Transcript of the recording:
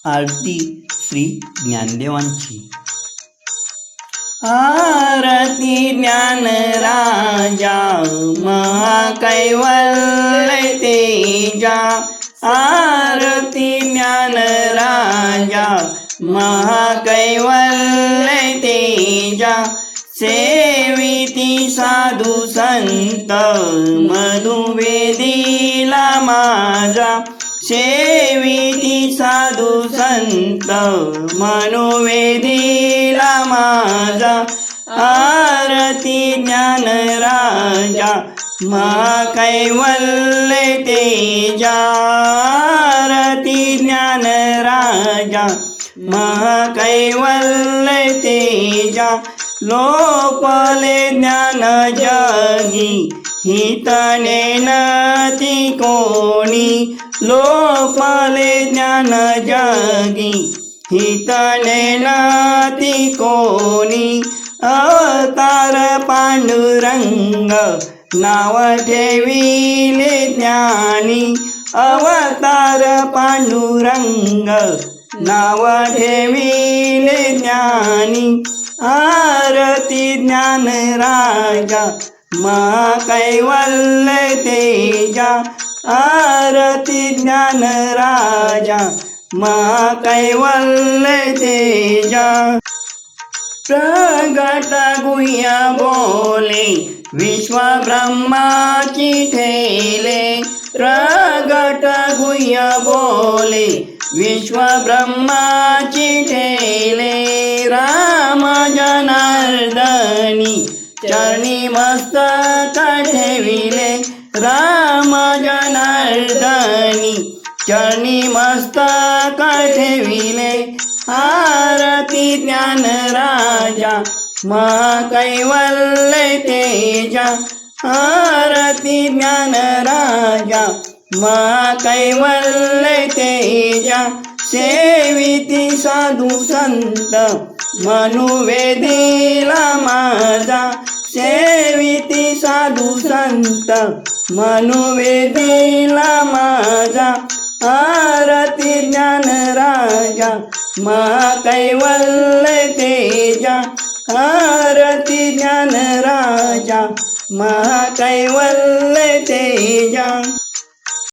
आरती श्री ज्ञानदेवांची। आरती ज्ञानराजा महाकैवल्य तेजा। आरती ज्ञानराजा महाकैवल्य तेजा। सेविती साधू संत मनुवेदीला माझा। सेविती साधू संत मनुवेदीला माझा। आरती ज्ञानराजा महाकैवल्य तेजा। आरती ज्ञानराजा महाकैवल्य तेजा। लोपले ज्ञान जगी हितने नती कोणी। लोपले ज्ञान जगी हितने नती कोणी। अवतार पांडुरंग नाव ठेविले ज्ञानी। अवतार पांडुरंग नाव ठेविले ज्ञानी। आरती ज्ञानराजा महाकैवल्य तेजा। आरती ज्ञानराजा महाकैवल्य तेजा। प्रगट गुह्य बोले विश्व ब्रह्माची ठेले। प्रगट गुह्य बोले विश्व ब्रह्माची ठेले। राम जनार्दनी चरणी मस्तक ठेविले। राम जनार्दनी चरणी मस्तक ठेविले। आरती ज्ञानराजा महाकैवल्य तेजा। आरती ज्ञानराजा महाकैवल्य तेजा। सेविती साधू संत मनुवेदीला माझा। सेविती साधू संत मनुवेदीला माझा। आरती ज्ञानराजा महाकैवल्य तेजा। आरती ज्ञानराजा महाकैवल्य तेजा।